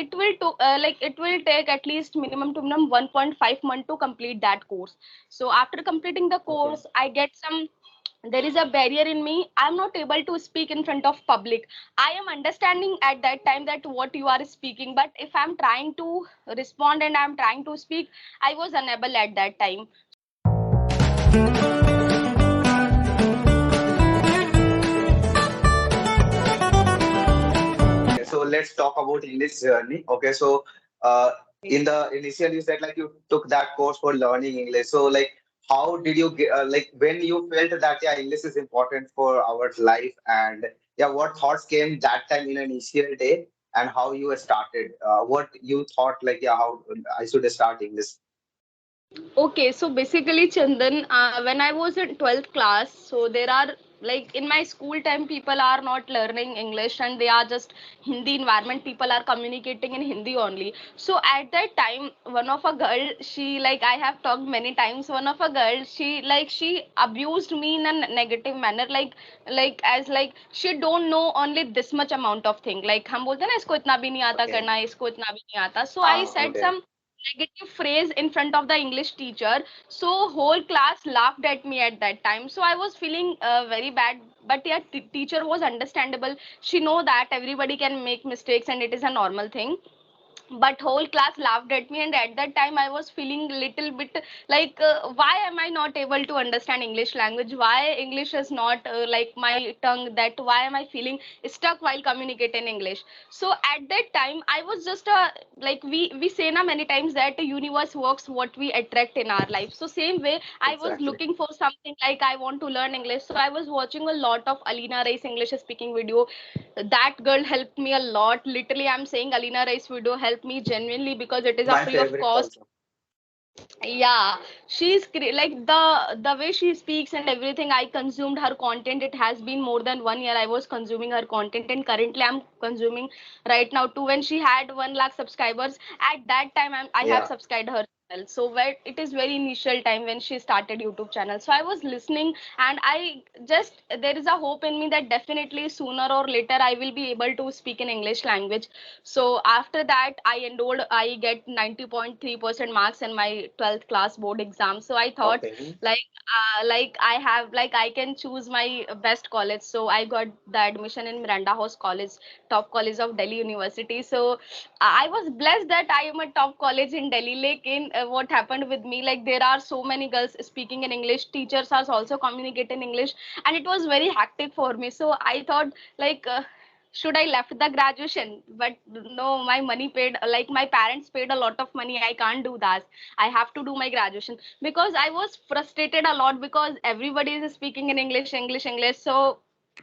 it will take at least minimum to minimum 1.5 month to complete that course. So after completing the Okay. course, I get some, there is a barrier in me. I'm not able to speak in front of public. I am understanding at that time that what you are speaking, but if I'm trying to respond and I'm trying to speak, I was unable at that time. Okay, so let's talk about in this journey. Okay, so in the initial you said like you took that course for learning English. So like how did you get like when you felt that yeah English is important for our life, and yeah what thoughts came that time in an initial day, and how you started, what you thought like yeah how I should start English. Okay, so basically, Chandan, when I was in 12th class, so there are, like, in my school time, people are not learning English and they are just Hindi environment. People are communicating in Hindi only. So at that time, one of a girl, she, like, I have talked many times. One of a girl, she abused me in a negative manner, like as like she don't know only this much amount of thing. Like हम बोलते हैं ना, इसको इतना भी नहीं आता Okay. करना, इसको इतना भी नहीं आता. So I said Okay. some negative phrase in front of the English teacher. So whole class laughed at me at that time. So I was feeling very bad. But yeah, teacher was understandable. She know that everybody can make mistakes and it is a normal thing, but whole class laughed at me, and at that time I was feeling little bit like, why am I not able to understand English language, why English is not like my tongue, that why am I feeling stuck while communicating English. So at that time I was just like we say na many times that the universe works what we attract in our life. So same way I was Exactly. looking for something, like I want to learn English, so I was watching a lot of Alina Rice English speaking video. That girl helped me a lot. Literally, I'm saying Alina Rice video helped me genuinely because it is a My free of favorite cost. also. Yeah, like the way she speaks and everything. I consumed her content. It has been more than 1 year I was consuming her content, and currently I'm consuming right now too. When she had 1 lakh subscribers, at that time I have Yeah. subscribed her channel. So where it is very initial time when she started YouTube channel. So I was listening, and I just, there is a hope in me that definitely sooner or later I will be able to speak in English language. So after that, I enrolled, I get 90.3% marks in my 12th class board exam. So I thought, Okay. like I have, like I can choose my best college. So I got the admission in Miranda House College, top college of Delhi University. So I was blessed that I am a top college in Delhi. Lekin what happened with me, like there are so many girls speaking in English, teachers are also communicating English, and it was very hectic for me. So I thought, like, should I left the graduation, but no, my money paid, like my parents paid a lot of money, I can't do that. I have to do my graduation because I was frustrated a lot because everybody is speaking in English. So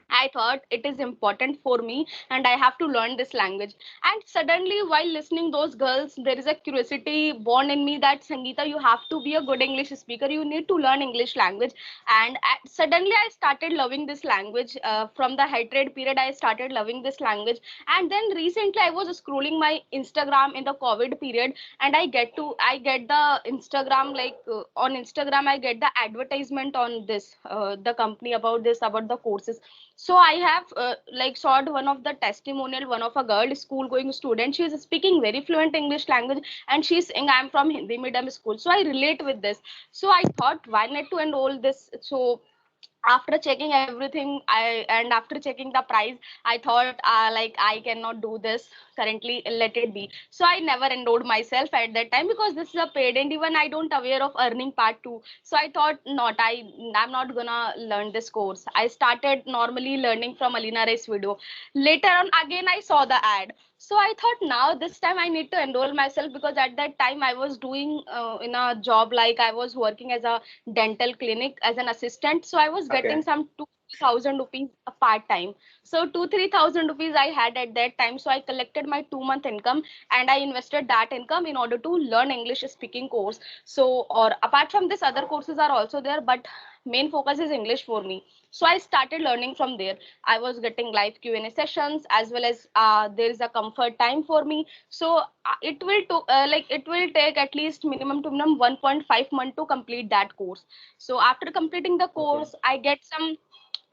I thought it is important for me and I have to learn this language. And suddenly, while listening those girls, there is a curiosity born in me that Sangeeta, you have to be a good English speaker. You need to learn English language. And suddenly, I started loving this language. From the hatred period, I started loving this language. And then recently, I was scrolling my Instagram in the COVID period, and I get the Instagram, like on Instagram, I get the advertisement on this, the company about this, about the courses. So I have like sought one of the testimonial, one of a girl school going student. She is speaking very fluent English language, and she's saying I'm from Hindi medium school. So I relate with this. So I thought, why not to enroll this? So after checking everything, after checking the price, I thought, like I cannot do this currently, let it be. So I never enrolled myself at that time because this is a paid, and even I don't aware of earning part too. So I thought, not, I'm not gonna learn this course. I started normally learning from Alina Ray's video. Later on, again I saw the ad. So I thought, now this time I need to enroll myself, because at that time I was doing in a job, like I was working as a dental clinic as an assistant. So I was getting Okay. some 2,000 rupees a part time. So 2-3,000 rupees I had at that time. So I collected my 2 month income and I invested that income in order to learn English speaking course. So, or apart from this, other courses are also there, but main focus is English for me. So I started learning from there. I was getting live Q&A sessions, as well as there is a comfort time for me. So it will take at least minimum to minimum 1.5 month to complete that course. So after completing the Okay. course, I get some,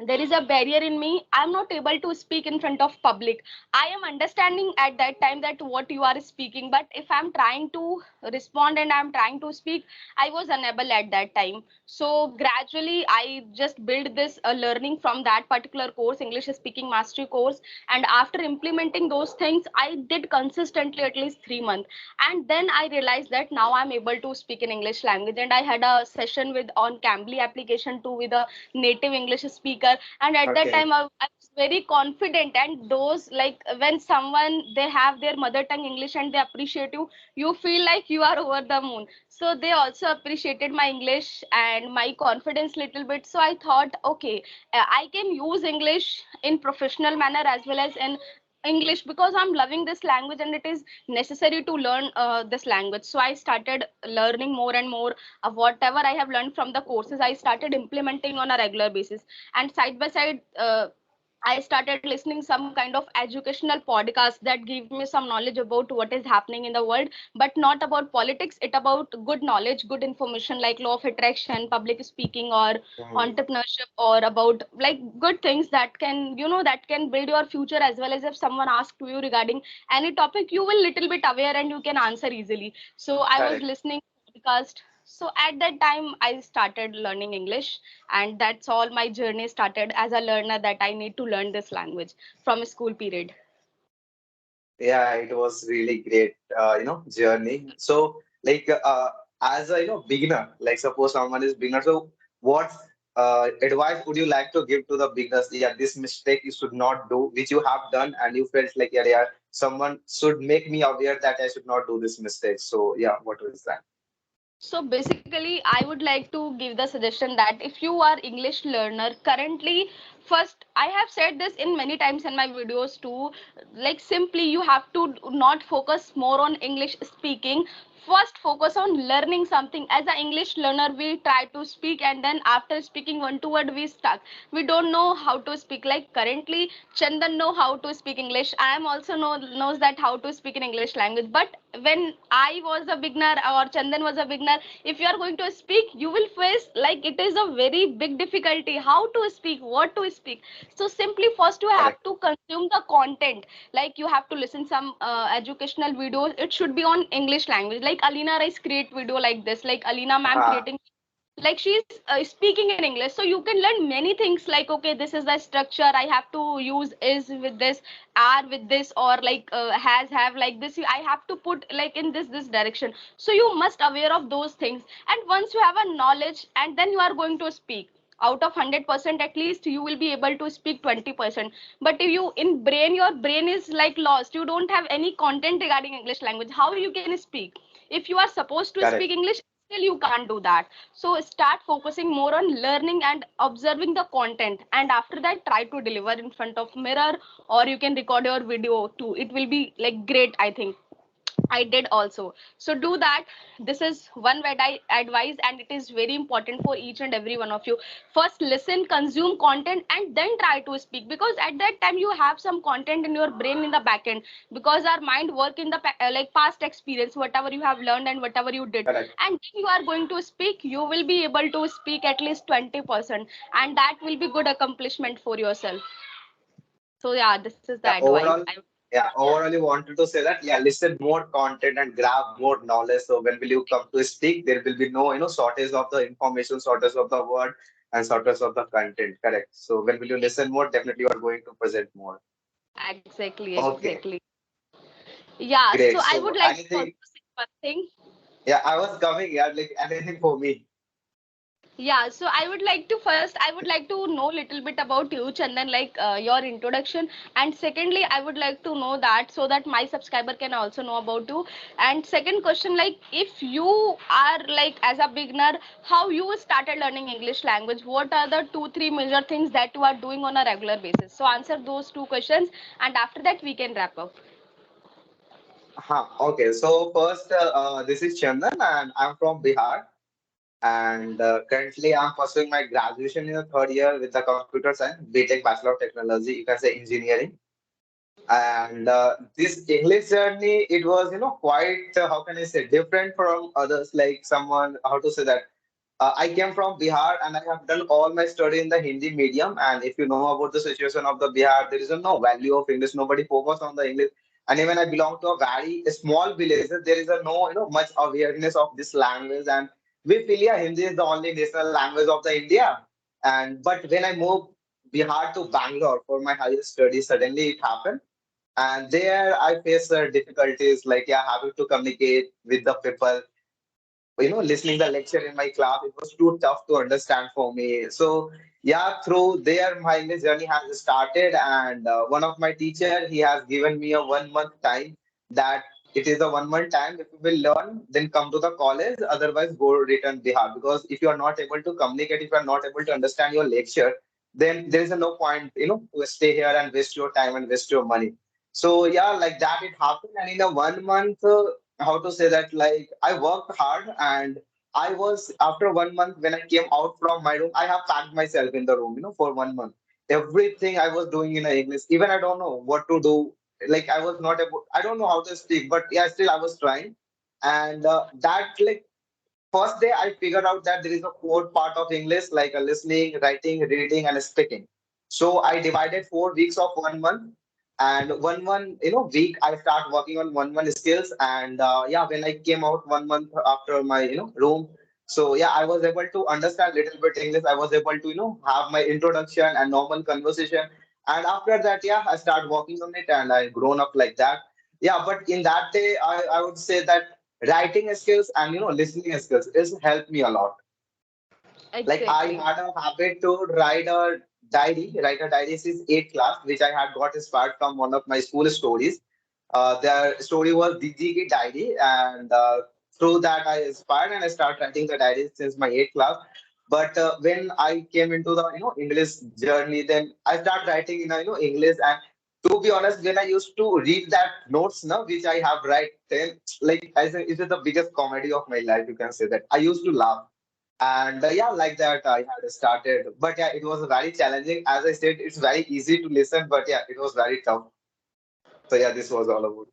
there is a barrier in me. I'm not able to speak in front of public. I am understanding at that time that what you are speaking, but if I'm trying to respond and I'm trying to speak, I was unable at that time. So gradually I just built this learning from that particular course, English speaking mastery course. And after implementing those things, I did consistently at least 3 months. And then I realized that now I'm able to speak in English language. And I had a session with on Cambly application too with a native English speaker. And at that Okay. time I was very confident. And those, like when someone they have their mother tongue English and they appreciate you, you feel like you are over the moon. So they also appreciated my English and my confidence little bit. So I thought, okay, I can use English in professional manner as well as in English, because I'm loving this language and it is necessary to learn this language. So I started learning more and more of whatever I have learned from the courses. I started implementing on a regular basis. And side by side, I started listening some kind of educational podcast that give me some knowledge about what is happening in the world, but not about politics. It about good knowledge, good information like law of attraction, public speaking, or Mhm. entrepreneurship, or about like good things that can, that can build your future. As well as if someone asks to you regarding any topic, you will little bit aware and you can answer easily. So I was Correct. listening podcast. So at that time I started learning English, and that's all my journey started as a learner, that I need to learn this language from school period. Yeah, it was really great, journey. So, like, as a beginner, like suppose someone is beginner, so what advice would you like to give to the beginners? Yeah, this mistake you should not do, which you have done, and you felt like yeah, someone should make me aware that I should not do this mistake. So, yeah, what was that? So basically, I would like to give the suggestion that if you are English learner currently, first I have said this in many times in my videos too, like simply you have to not focus more on English speaking. First focus on learning something. As an English learner, we try to speak, and then after speaking one to word we stuck. We don't know how to speak. Like currently Chandan know how to speak English. I am also knows that how to speak in English language. But when I was a beginner or Chandan was a beginner, if you are going to speak, you will face like it is a very big difficulty how to speak, what to speak. So simply first you have Correct. to consume the content. Like you have to listen some educational videos. It should be on English language. Like Alina Rice create video like this, like Alina ma'am Uh, creating, like she's speaking in English. So you can learn many things, like okay, this is the structure, I have to use is with this, are with this, or like has have like this, I have to put like in this direction. So you must aware of those things. And once you have a knowledge, and then you are going to speak, out of 100% at least you will be able to speak 20%. But if you in brain, your brain is like lost, you don't have any content regarding English language, how you can speak? If you are supposed to speak correct. English, still you can't do that. So start focusing more on learning and observing the content, and after that try to deliver in front of mirror, or you can record your video too. It will be like great, I think. I did also. So do that. This is one word I advise, and it is very important for each and every one of you. First, listen, consume content, and then try to speak. Because at that time you have some content in your brain in the back end. Because our mind work in the like past experience, whatever you have learned and whatever you did, Correct. and then you are going to speak. You will be able to speak at least 20%, and that will be good accomplishment for yourself. So yeah, this is the Yeah, advice. overall, yeah, overall, you wanted to say that, yeah, listen more content and grab more knowledge. So when will you come to speak, there will be no, shortage of the information, shortage of the word, and shortage of the content. Correct. So when will you listen more, definitely you are going to present more. Exactly, Okay, exactly. Yeah, so great. I would So like to also anything, say one thing. yeah, I was coming, yeah, like anything for me. Yeah, so I would like to first, I would like to know a little bit about you, Chandan, like your introduction. And secondly, I would like to know that so that my subscriber can also know about you. And second question, like if you are like as a beginner, how you started learning English language? What are the two, three major things that you are doing on a regular basis? So answer those two questions, and after that we can wrap up. Okay, so first, this is Chandan, and I'm from Bihar. And currently, I'm pursuing my graduation in the third year with the computer science, BTech Bachelor of Technology, you can say engineering. And this English journey, it was, quite, how can I say, different from others. Like someone, how to say that? I came from Bihar and I have done all my study in the Hindi medium. And if you know about the situation of the Bihar, there is no value of English. Nobody focus on the English. And even I belong to a very small village. There is a no, much awareness of this language. And we feel yeah, Hindi is the only national language of the India. And but when I moved Bihar to Bangalore for my higher studies, suddenly it happened. And there I faced difficulties like yeah, having to communicate with the people, listening the lecture in my class, it was too tough to understand for me. So yeah, through there my English journey has started. And one of my teacher, he has given me a 1 month time, that it is a 1 month time. If you will learn, then come to the college, otherwise go return Bihar, because if you are not able to communicate, if you are not able to understand your lecture, then there is no point, to stay here and waste your time and waste your money. So yeah, like that it happened. And in a 1 month, how to say that, like I worked hard. And I was, after 1 month, when I came out from my room, I have packed myself in the room, for 1 month. Everything I was doing in English, even I don't know what to do. Like I was not able, I don't know how to speak, but yeah, still I was trying. And that, like, first day I figured out that there is a four part of English, like a listening, writing, reading, and speaking. So I divided 4 weeks of 1 month. And week I start working on 1 month skills. And yeah, when I came out 1 month after my room, so yeah, I was able to understand little bit English. I was able to have my introduction and normal conversation. And after that, yeah, I start working on it and I grown up like that. Yeah, but in that day, I would say that writing skills and listening skills is helped me a lot. Like I Exactly. had a habit to write a diary since 8th class, which I had got inspired from one of my school stories. The story was DG ki diary. And through that I inspired and I started writing the diary since my 8th class. But when I came into the English journey, then I started writing in English. And to be honest, when I used to read that notes now, which I have written, like I said, it is the biggest comedy of my life. You can say that I used to laugh. And yeah, like that I had started. But yeah, it was very challenging. As I said, it's very easy to listen, but yeah, it was very tough. So yeah, this was all about.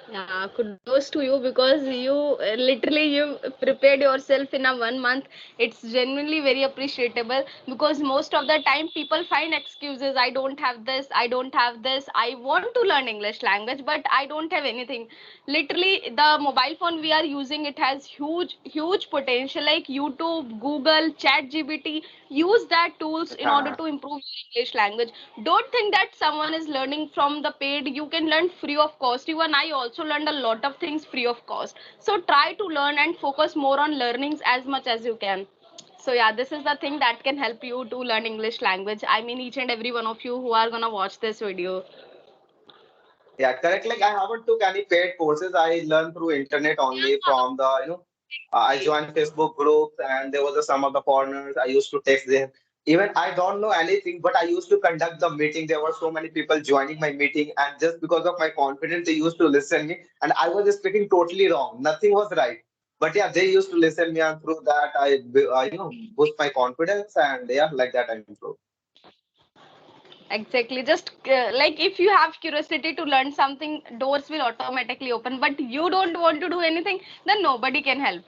Yeah, kudos to you because you literally you prepared yourself in a 1 month. It's genuinely very appreciable because most of the time people find excuses. I don't have this. I don't have this. I want to learn English language, but I don't have anything. Literally, the mobile phone we are using, it has huge potential. Like YouTube, Google, Chat GPT. Use that tools in order Yeah, to improve your English language. Don't think that someone is learning from the paid. You can learn free of cost. Even I also learned a lot of things free of cost. So try to learn and focus more on learnings as much as you can. So yeah, this is the thing that can help you to learn English language. I mean, each and every one of you who are gonna watch this video. yeah, correct. Like I haven't took any paid courses. I learned through internet only from the I Exactly. joined Facebook groups, and there was some of the foreigners. I used to text them. Even I don't know anything, but I used to conduct the meeting. There were so many people joining my meeting, and just because of my confidence, they used to listen me. And I was speaking totally wrong. Nothing was right. But yeah, they used to listen me, and through that, boost my confidence, and yeah, like that, I improved. Exactly. Just like if you have curiosity to learn something, doors will automatically open. But you don't want to do anything, then nobody can help.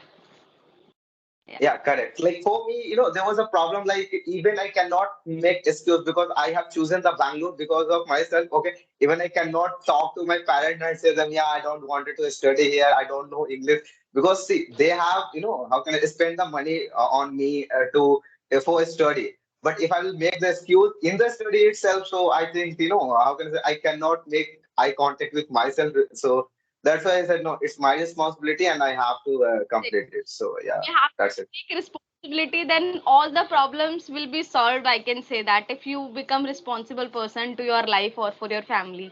Yeah. Yeah, correct. Like for me, there was a problem. Like even I cannot make excuse because I have chosen the Bangalore because of myself. Okay, even I cannot talk to my parents and say them, yeah, I don't wanted to study here. I don't know English because see, they have, how can I spend the money on me to for a study. But if I will make the excuse in the study itself, so I think how can I say, I cannot make eye contact with myself. So that's why I said no, it's my responsibility and I have to complete it. So yeah, You have that's it. to take responsibility, then all the problems will be solved. I can say that if you become responsible person to your life or for your family.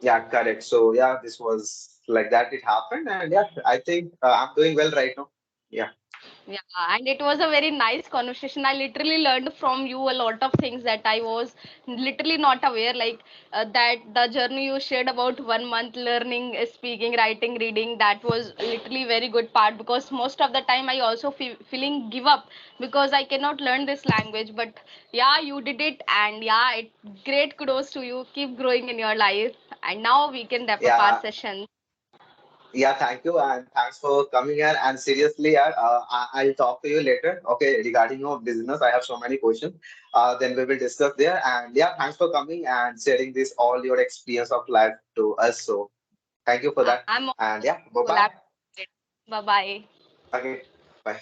Yeah, correct. So yeah, this was like that. It happened, and yeah, I think I'm doing well right now. Yeah, Yeah, and it was a very nice conversation. I literally learned from you a lot of things that I was literally not aware. Like that the journey you shared about 1 month learning, speaking, writing, reading. That was literally very good part because most of the time I also feeling give up because I cannot learn this language. But yeah, you did it, and yeah, great kudos to you. Keep growing in your life. And now we can wrap up our yeah, session. Yeah, thank you, and thanks for coming here. And seriously, yeah, I'll talk to you later. Okay, regarding your business, I have so many questions. Then we will discuss there. And yeah, thanks for coming and sharing this all your experience of life to us. So thank you for that. I'm And yeah, bye grateful. bye. Bye bye. Okay, bye.